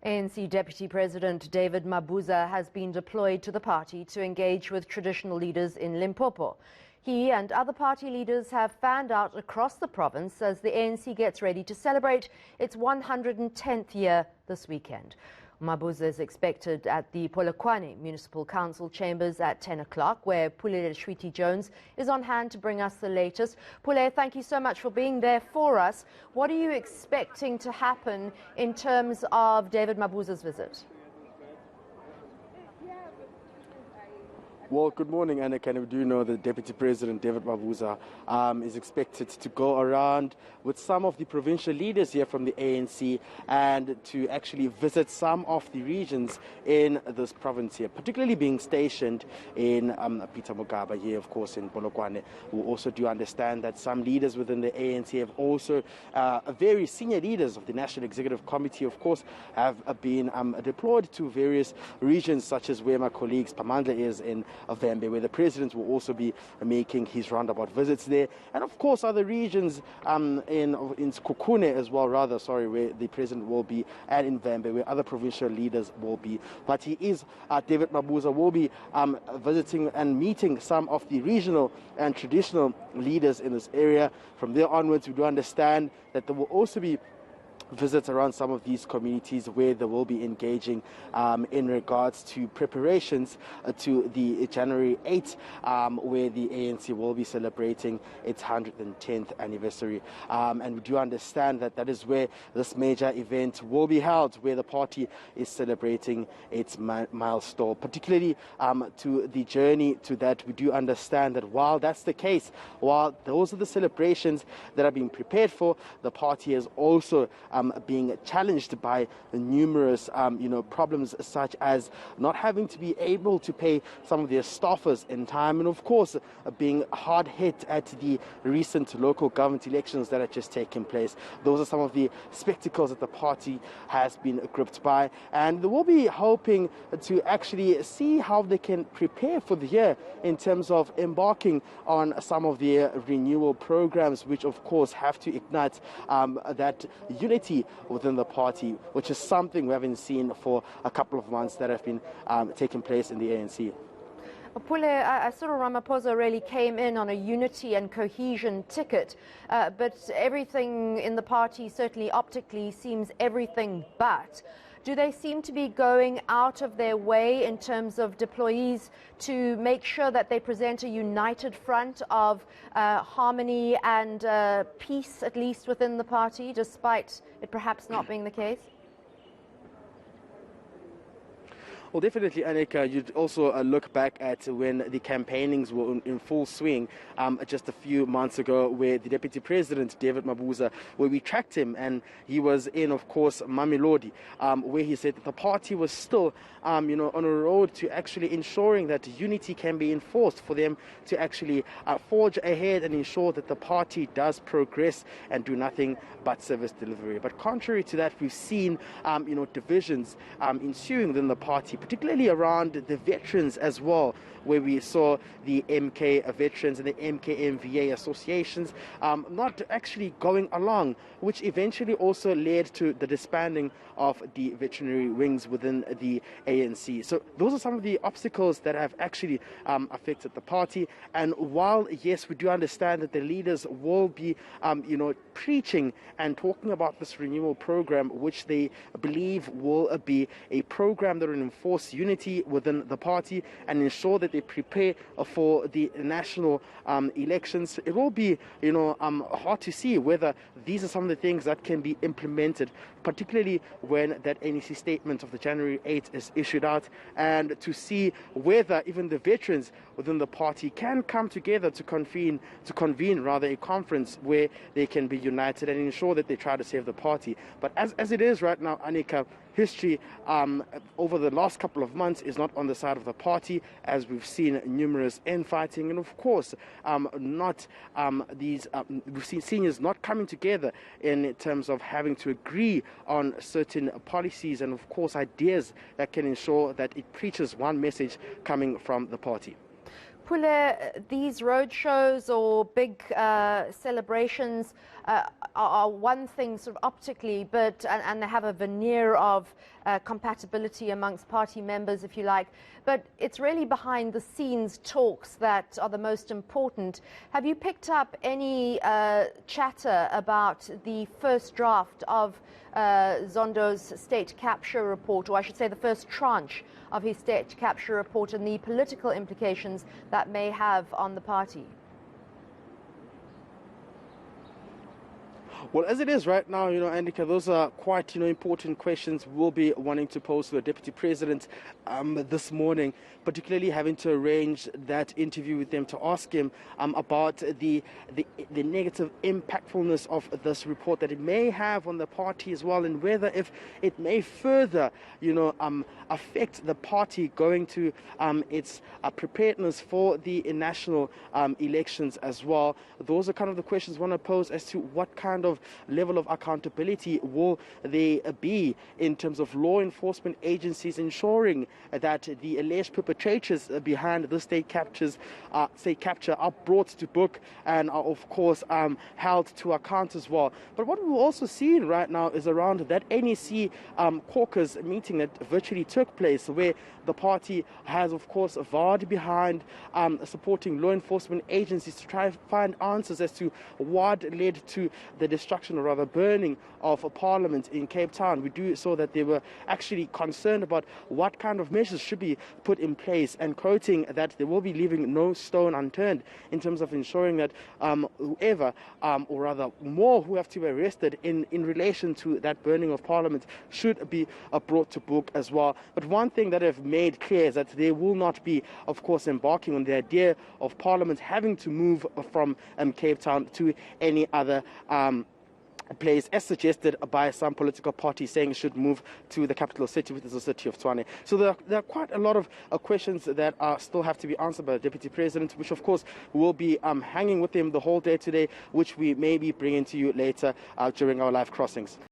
ANC Deputy President David Mabuza has been deployed to the party to engage with traditional leaders in Limpopo. He and other party leaders have fanned out across the province as the ANC gets ready to celebrate its 110th year this weekend. Mabuza is expected at the Pule Municipal Council chambers at 10 o'clock, where Pule Letshwiti-Jones is on hand to bring us the latest. Pule, thank you so much for being there for us. What are you expecting to happen in terms of David Mabuza's visit? Well, good morning, eNCA. And we do know that Deputy President David Mabuza is expected to go around with some of the provincial leaders here from the ANC and to actually visit some of the regions in this province here, particularly being stationed in Peter Mogaba here, of course, in Polokwane. We also do understand that some leaders within the ANC have also, very senior leaders of the National Executive Committee, of course, have been deployed to various regions, such as where my colleagues Pamandla is in Vembe, where the president will also be making his roundabout visits there, and of course other regions in Kukune as well, where the president will be, and in Vembe, where other provincial leaders will be. But he is, David Mabuza will be visiting and meeting some of the regional and traditional leaders in this area. From there onwards, we do understand that there will also be visits around some of these communities where they will be engaging in regards to preparations to the January 8th, where the ANC will be celebrating its 110th anniversary. And we do understand that that is where this major event will be held, where the party is celebrating its milestone. Particularly to the journey to that, we do understand that while that's the case, while those are the celebrations that are being prepared for, the party is also being challenged by numerous problems, such as not having to be able to pay some of their staffers in time, and of course being hard hit at the recent local government elections that have just taken place. Those are some of the spectacles that the party has been gripped by, and they will be hoping to actually see how they can prepare for the year in terms of embarking on some of their renewal programs, which of course have to ignite that unity within the party, which is something we haven't seen for a couple of months that have been taking place in the ANC. Pule, Cyril Ramaphosa really came in on a unity and cohesion ticket, but everything in the party, certainly optically, seems everything but. Do they seem to be going out of their way in terms of deployees to make sure that they present a united front of harmony and peace, at least within the party, despite it perhaps not being the case? Well, definitely, eNCA, you'd also look back at when the campaignings were in full swing just a few months ago, where the Deputy President, David Mabuza, where we tracked him, and he was in, of course, Mamelodi, where he said that the party was still, on a road to actually ensuring that unity can be enforced for them to actually forge ahead and ensure that the party does progress and do nothing but service delivery. But contrary to that, we've seen, divisions ensuing within the party, particularly around the veterans as well, where we saw the eNCA veterans and the eNCA associations not actually going along, which eventually also led to the disbanding of the veterinary wings within the ANC. So those are some of the obstacles that have actually affected the party. And while, yes, we do understand that the leaders will be, preaching and talking about this renewal program, which they believe will be a program that will enforce unity within the party and ensure that they prepare for the national elections, it will be, hard to see whether these are some of the things that can be implemented, particularly when that NEC statement of the January 8th is issued out, and to see whether even the veterans within the party can come together to convene a conference where they can be united and ensure that they try to save the party. But as it is right now, eNCA, history over the last couple of months is not on the side of the party, as we've seen numerous infighting, and of course we've seen seniors not coming together in terms of having to agree on certain policies and of course ideas that can ensure that it preaches one message coming from the party. Pule, these road shows or big celebrations are one thing sort of optically, but and they have a veneer of compatibility amongst party members, if you like, but it's really behind the scenes talks that are the most important. Have you picked up any chatter about the first draft of Zondo's state capture report, or I should say the first tranche of his state capture report, and the political implications that may have on the party? Well, as it is right now, Andika, those are quite, important questions we'll be wanting to pose to the Deputy President this morning, particularly having to arrange that interview with them to ask him about the negative impactfulness of this report that it may have on the party as well, and whether if it may further, affect the party going to its preparedness for the national elections as well. Those are kind of the questions we want to pose as to what kind of level of accountability will there be in terms of law enforcement agencies ensuring that the alleged perpetrators behind the state capture are brought to book and are of course held to account as well. But what we're also seeing right now is around that NEC caucus meeting that virtually took place, where the party has of course vowed behind supporting law enforcement agencies to try to find answers as to what led to the destruction, or rather burning, of a parliament in Cape Town. We saw that they were actually concerned about what kind of measures should be put in place, and quoting that they will be leaving no stone unturned in terms of ensuring that whoever, or rather more who have to be arrested in relation to that burning of parliament should be brought to book as well. But one thing that I've made clear is that they will not be, of course, embarking on the idea of parliament having to move from Cape Town to any other place, as suggested by some political parties, saying it should move to the capital city, which is the city of Tshwane. So there are quite a lot of questions that still have to be answered by the Deputy President, which of course will be hanging with him the whole day today, which we may be bringing to you later during our live crossings.